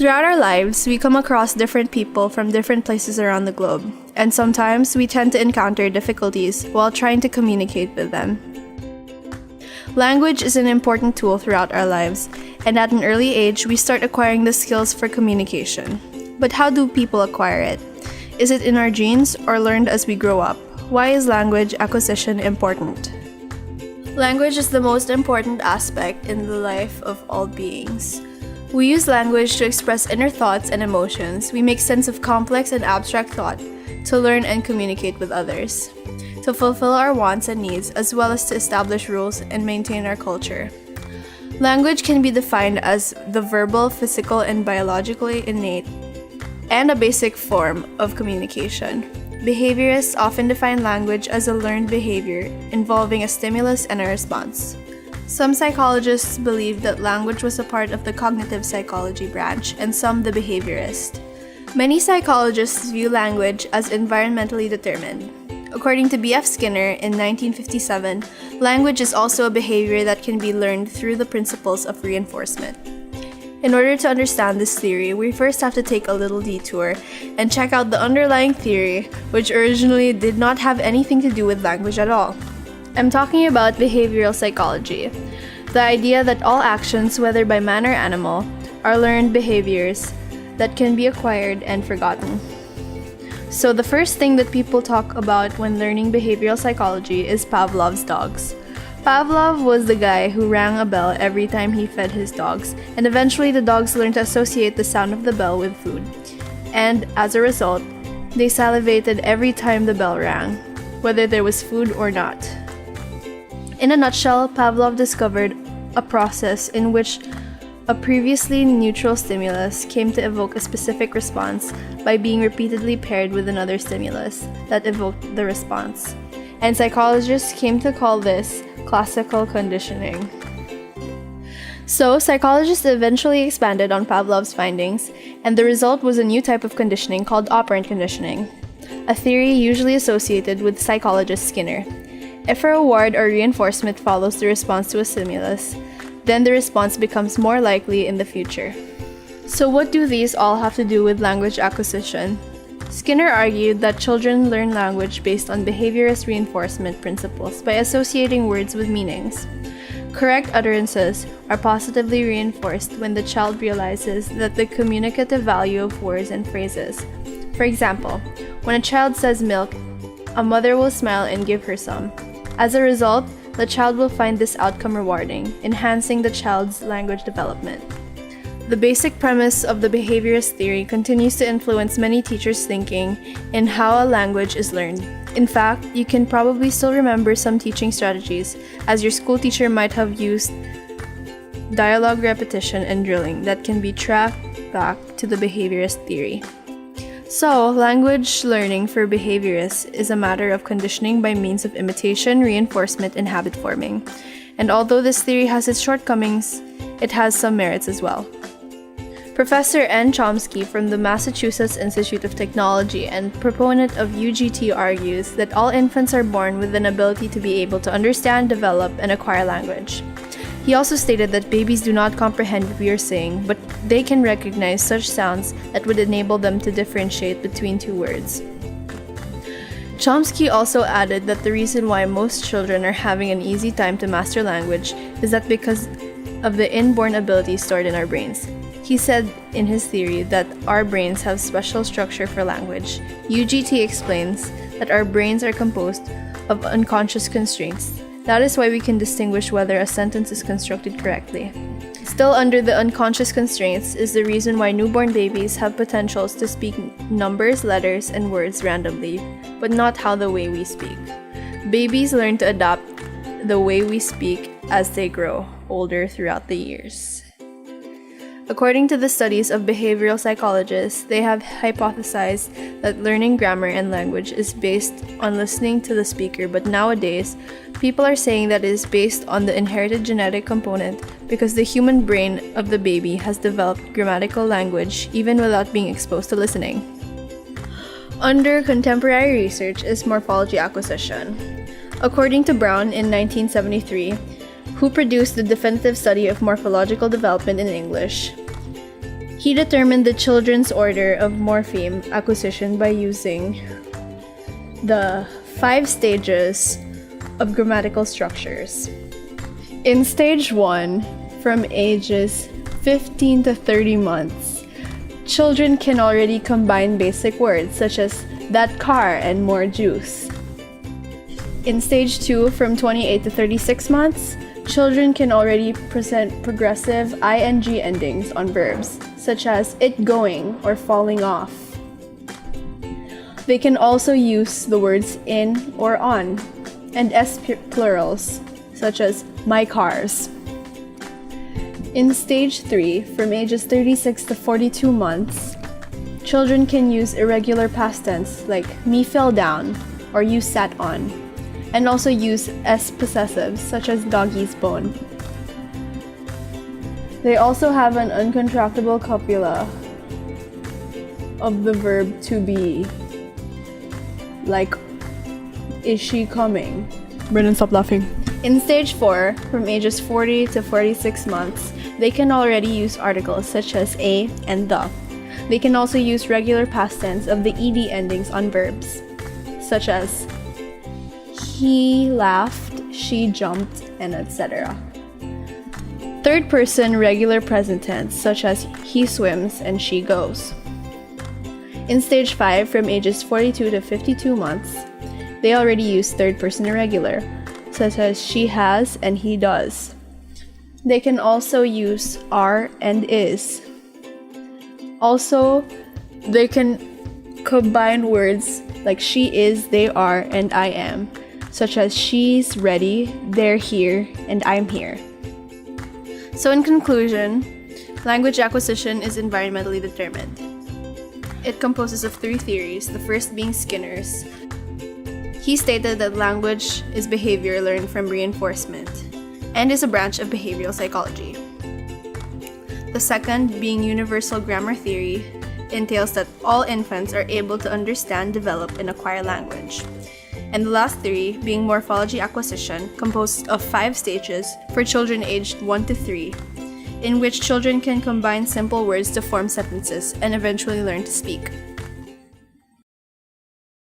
Throughout our lives, we come across different people from different places around the globe, and sometimes we tend to encounter difficulties while trying to communicate with them. Language is an important tool throughout our lives, and at an early age, we start acquiring the skills for communication. But how do people acquire it? Is it in our genes or learned as we grow up? Why is language acquisition important? Language is the most important aspect in the life of all beings. We use language to express inner thoughts and emotions. We make sense of complex and abstract thought to learn and communicate with others, to fulfill our wants and needs, as well as to establish rules and maintain our culture. Language can be defined as the verbal, physical, and biologically innate, and a basic form of communication. Behaviorists often define language as a learned behavior involving a stimulus and a response. Some psychologists believe that language was a part of the cognitive psychology branch, and some the behaviorist. Many psychologists view language as environmentally determined. According to B.F. Skinner in 1957, language is also a behavior that can be learned through the principles of reinforcement. In order to understand this theory, we first have to take a little detour and check out the underlying theory, which originally did not have anything to do with language at all. I'm talking about behavioral psychology, the idea that all actions, whether by man or animal, are learned behaviors that can be acquired and forgotten. So the first thing that people talk about when learning behavioral psychology is Pavlov's dogs. Pavlov was the guy who rang a bell every time he fed his dogs, and eventually the dogs learned to associate the sound of the bell with food. And as a result, they salivated every time the bell rang, whether there was food or not. In a nutshell, Pavlov discovered a process in which a previously neutral stimulus came to evoke a specific response by being repeatedly paired with another stimulus that evoked the response. And psychologists came to call this classical conditioning. So, psychologists eventually expanded on Pavlov's findings, and the result was a new type of conditioning called operant conditioning, a theory usually associated with psychologist Skinner. If a reward or reinforcement follows the response to a stimulus, then the response becomes more likely in the future. So what do these all have to do with language acquisition? Skinner argued that children learn language based on behaviorist reinforcement principles by associating words with meanings. Correct utterances are positively reinforced when the child realizes that the communicative value of words and phrases. For example, when a child says milk, a mother will smile and give her some. As a result, the child will find this outcome rewarding, enhancing the child's language development. The basic premise of the behaviorist theory continues to influence many teachers' thinking in how a language is learned. In fact, you can probably still remember some teaching strategies, as your school teacher might have used dialogue repetition and drilling that can be tracked back to the behaviorist theory. So, language learning for behaviorists is a matter of conditioning by means of imitation, reinforcement, and habit forming. And although this theory has its shortcomings, it has some merits as well. Professor N. Chomsky from the Massachusetts Institute of Technology and proponent of UGT argues that all infants are born with an ability to be able to understand, develop, and acquire language. He also stated that babies do not comprehend what we are saying, but they can recognize such sounds that would enable them to differentiate between two words. Chomsky also added that the reason why most children are having an easy time to master language is that because of the inborn ability stored in our brains. He said in his theory that our brains have special structure for language. UGT explains that our brains are composed of unconscious constraints. That is why we can distinguish whether a sentence is constructed correctly. Still under the unconscious constraints is the reason why newborn babies have potentials to speak numbers, letters, and words randomly, but not how the way we speak. Babies learn to adapt the way we speak as they grow older throughout the years. According to the studies of behavioral psychologists, they have hypothesized that learning grammar and language is based on listening to the speaker, but nowadays, people are saying that it is based on the inherited genetic component because the human brain of the baby has developed grammatical language even without being exposed to listening. Under contemporary research is morphology acquisition. According to Brown in 1973, who produced the definitive study of morphological development in English, He determined the children's order of morpheme acquisition by using the 5 stages of grammatical structures. In stage 1, from ages 15 to 30 months, children can already combine basic words such as that car and more juice. In stage 2, from 28 to 36 months, children can already present progressive ing endings on verbs, such as it going or falling off. They can also use the words in or on, and s plurals, such as my cars. In stage 3, from ages 36 to 42 months, children can use irregular past tense like me fell down or you sat on, and also use s possessives such as doggy's bone. They also have an uncontractable copula of the verb to be, like is she coming? Brennan, stop laughing. In stage 4, from ages 40 to 46 months, they can already use articles such as a and the. They can also use regular past tense of the ed endings on verbs, such as he laughed, she jumped, and etc. Third person regular present tense, such as he swims and she goes. In stage 5, from ages 42 to 52 months, they already use third person irregular, such as she has and he does. They can also use are and is. Also, they can combine words like she is, they are, and I am, such as she's ready, they're here, and I'm here. So in conclusion, language acquisition is environmentally determined. It composes of 3 theories, the first being Skinner's. He stated that language is behavior learned from reinforcement and is a branch of behavioral psychology. The second, being universal grammar theory, entails that all infants are able to understand, develop, and acquire language. And the last theory, being morphology acquisition, composed of 5 stages for children aged 1 to 3, in which children can combine simple words to form sentences and eventually learn to speak.